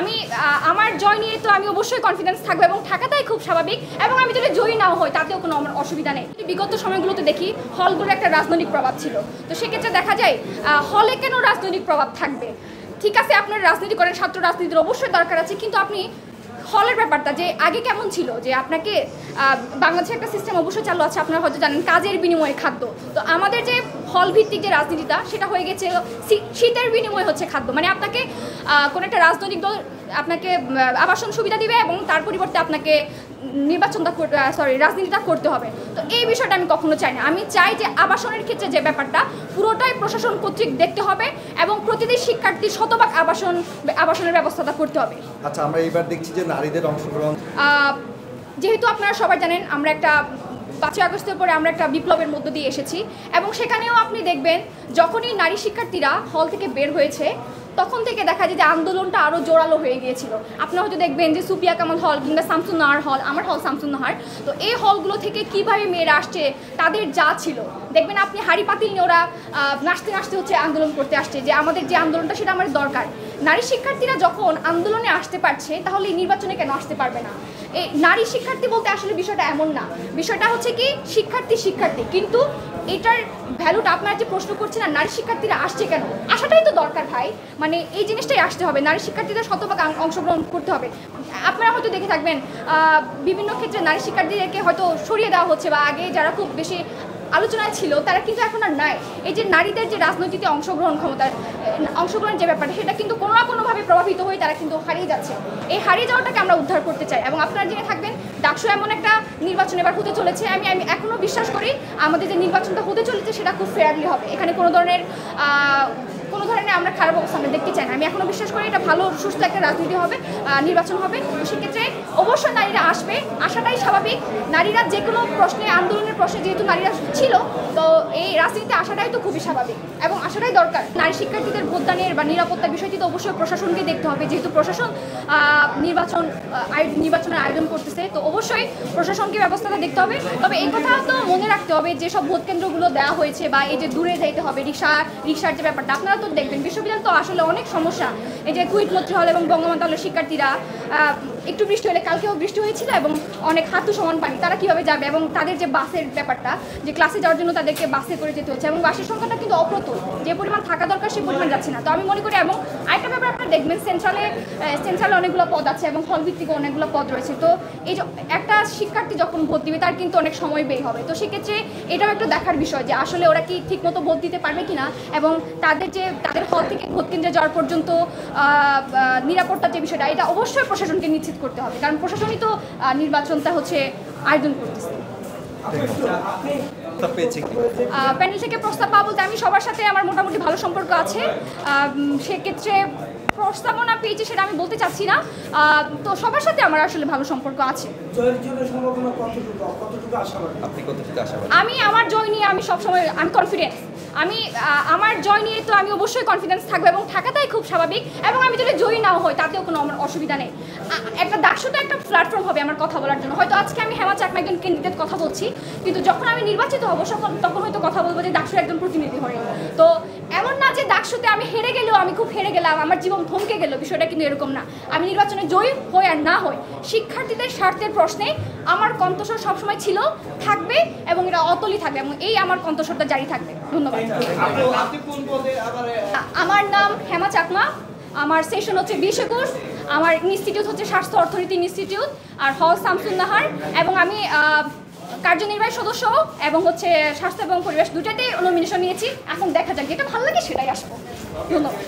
আমি আমার জয় নিয়ে তো আমি অবশ্যই কনফিডেন্স থাকবো এবং থাকাটাই খুব স্বাভাবিক, এবং আমি যদি জয়ী নাও হই তাতেও কোনো আমার অসুবিধা নেই। বিগত সময়গুলোতে দেখি হলগুলোর একটা রাজনৈতিক প্রভাব ছিল, তো সেক্ষেত্রে দেখা যায় হলে কেন রাজনৈতিক প্রভাব থাকবে? ঠিক আছে, আপনার রাজনীতি করেন, ছাত্র রাজনীতির অবশ্যই দরকার আছে, কিন্তু আপনি হলের ব্যাপারটা যে আগে কেমন ছিল, যে আপনাকে বাংলাদেশের একটা সিস্টেম অবশ্যই চালু আছে, আপনারা হয়তো জানেন, কাজের বিনিময়ে খাদ্য। তো আমাদের যে হল ভিত্তিক যে রাজনীতিটা সেটা হয়ে গেছে শীতের বিনিময়ে হচ্ছে খাদ্য। মানে আপনাকে কোনো একটা রাজনৈতিক দল আপনাকে আবাসন সুবিধা দিবে এবং তার পরিবর্তে আপনাকে রাজনীতিটা করতে হবে। তো এই বিষয়টা আমি কখনো চাই না। আমি চাই যে আবাসনের ক্ষেত্রে যে ব্যাপারটা পুরোটাই প্রশাসন কর্তৃক দেখতে হবে এবং প্রতিটি শিক্ষার্থী শতভাগ আবাসনের ব্যবস্থাটা করতে হবে। আচ্ছা, আমরা এইবার দেখছি যে নারীদের অংশগ্রহণ, যেহেতু আপনারা সবাই জানেন আমরা একটা 5ই আগস্টের পরে আমরা একটা বিপ্লবের মধ্য দিয়ে এসেছি, এবং সেখানেও আপনি দেখবেন যখনই নারী শিক্ষার্থীরা হল থেকে বের হয়েছে তখন থেকে দেখা যায় যে আন্দোলনটা আরও জোরালো হয়ে গিয়েছিল। আপনারা হয়তো দেখবেন যে সুফিয়া কামাল হল কিংবা শামসুন্নাহার হল, আমার হল শামসুন্নাহার, তো এই হলগুলো থেকে কীভাবে মেয়েরা আসছে, তাদের যা ছিল দেখবেন আপনি হাড়ি পাতিল নিয়ে ওরা নাচতে নাচতে হচ্ছে আন্দোলন করতে আসছে, যে আমাদের যে আন্দোলনটা সেটা আমাদের দরকার। নারী শিক্ষার্থীরা যখন আন্দোলনে আসতে পারছে তাহলে এই নির্বাচনে কেন আসতে পারবে না? এই নারী শিক্ষার্থী বলতে আসলে বিষয়টা এমন না, বিষয়টা হচ্ছে কি শিক্ষার্থী, কিন্তু এটার ভ্যালুটা আপনারা যে প্রশ্ন করছেন না, নারী শিক্ষার্থীরা আসছে কেন, আসাটাই তো দরকার ভাই। মানে এই জিনিসটাই আসতে হবে, নারী শিক্ষার্থীদের শতভাগ অংশগ্রহণ করতে হবে। আপনারা হয়তো দেখে থাকবেন বিভিন্ন ক্ষেত্রে নারী শিক্ষার্থীদেরকে হয়তো সরিয়ে দেওয়া হচ্ছে, বা আগে যারা খুব বেশি আলোচনায় ছিল তারা কিন্তু এখন আর নাই। এই যে নারীদের যে রাজনীতিতে অংশগ্রহণের যে ব্যাপারটা, সেটা কিন্তু কোনো না কোনোভাবে প্রভাবিত হয়ে তারা কিন্তু হারিয়ে যাচ্ছে। এই হারিয়ে যাওয়াটাকে আমরা উদ্ধার করতে চাই, এবং আপনারা জেনে থাকবেন ডাকসু এমন একটা নির্বাচন এবার হতে চলেছে। আমি এখনও বিশ্বাস করি আমাদের যে নির্বাচনটা হতে চলেছে সেটা খুব ফেয়ারলি হবে। এখানে কোনো ধরনের আমরা খারাপ অবস্থা আমরা দেখতে চাই না। আমি এখনও বিশ্বাস করি এটা ভালো সুস্থ একটা রাজনীতি হবে, নির্বাচন হবে। সেক্ষেত্রে অবশ্যই নারীরা আসবে, আসাটাই স্বাভাবিক। নারীরা যে কোনো প্রশ্নে, আন্দোলনের প্রশ্নে যেহেতু নারীরা ছিল, তো এই রাজনীতিতে আসাটাই তো খুবই স্বাভাবিক এবং আসাটাই দরকার। নারী শিক্ষার্থীদের ভোটদানের বা নিরাপত্তার বিষয়টি তো অবশ্যই প্রশাসনকে দেখতে হবে, যেহেতু প্রশাসন নির্বাচনের আয়োজন করতেছে, তো অবশ্যই প্রশাসনকে ব্যবস্থাটা দেখতে হবে। তবে এই কথা তো মনে রাখতে হবে যেসব ভোট কেন্দ্রগুলো দেওয়া হয়েছে বা এই যে দূরে যাইতে হবে রিক্সার যে ব্যাপারটা, আপনারা তো দেখবেন বিশ্ববিদ্যালয় তো আসলে অনেক সমস্যা। এই যে কুইট মৈত্রী হল এবং বঙ্গবন্ধু হলের শিক্ষার্থীরা একটু বৃষ্টি হলে, কালকেও বৃষ্টি হয়েছিল এবং অনেক হাঁটু সমান পানি, তারা কীভাবে যাবে, এবং তাদের যে বাসের ব্যাপারটা, যে ক্লাসে যাওয়ার জন্য তাদেরকে বাসে করে যেতে হচ্ছে, এবং বাসের সংখ্যাটা কিন্তু অপ্রতুল, যে পরিমাণ থাকা দরকার সেই পরিমাণ যাচ্ছে না। তো আমি মনে করি, এবং আরেকটা ব্যাপার আপনারা দেখবেন সেন্ট্রালে অনেকগুলো পদ আছে এবং হল ভিত্তিক অনেকগুলো পদ রয়েছে। তো এই যে একটা শিক্ষার্থী যখন ভোট দিবে তার কিন্তু অনেক সময় ব্যয় হবে। তো সেক্ষেত্রে এটাও একটা দেখার বিষয় যে আসলে ওরা কি ঠিকমতো ভোট দিতে পারবে কিনা, এবং তাদের হল থেকে ভোট কেন্দ্রে যাওয়ার পর্যন্ত নিরাপত্তার যে বিষয়টা, এটা অবশ্যই প্রশাসনকে নিশ্চিত করতে হবে, কারণ প্রশাসনই তো নির্বাচনটা হচ্ছে আয়োজন করতেছে। প্যানেল থেকে প্রস্তাব পাওয়া বলতে আমি সবার সাথে আমার মোটামুটি ভালো সম্পর্ক আছে। সেক্ষেত্রে প্রস্তাবনা পেয়েছি সেটা আমি বলতে চাচ্ছি না, তো সবার সাথে আমার আসলে ভালো সম্পর্ক আছে। আমি আমার জয় নিয়ে আমি সবসময় কনফিডেন্স। আমার জয় নিয়ে তো আমি অবশ্যই কনফিডেন্স থাকবো এবং থাকাটাই খুব স্বাভাবিক, এবং আমি যদি জয়ী নাও হই তাতেও কোনো আমার অসুবিধা নেই। একটা ডাকসুটা একটা প্ল্যাটফর্ম হবে আমার কথা বলার জন্য। হয়তো আজকে আমি হেমা চাকমা একজন ক্যান্ডিডেট কথা বলছি, কিন্তু যখন আমি নির্বাচিত হবো তখন হয়তো কথা বলবো যে ডাকসুর একজন প্রতিনিধি হয়ে। তো এমন না যে ডাকসুতে আমি হেরে গেলেও আমি খুব হেরে গেলাম, আমার জীবন থমকে গেল, বিষয়টা কিন্তু এরকম না। আমি নির্বাচনে জয়ী হই আর না হই, শিক্ষার্থীদের স্বার্থের প্রশ্নে আমার কণ্ঠস্বর সবসময় ছিল, থাকবে, এবং এটা অতলই থাকবে, এবং এই আমার কণ্ঠস্বরটা জারি থাকবে। ধন্যবাদ। আমার নাম হেমা চাকমা, আমার সেশন হচ্ছে 20-21, আমার ইনস্টিটিউট হচ্ছে স্বাস্থ্য অর্থনীতি ইনস্টিটিউট, আর হল শামসুন্নাহার, এবং আমি কার্যনির্বাহী সদস্য এবং হচ্ছে স্বাস্থ্য এবং পরিবেশ দুটাতেই নমিনেশন নিয়েছি। এখন দেখা যাক যেটা ভালো লাগে সেটাই আসবো। ধন্যবাদ।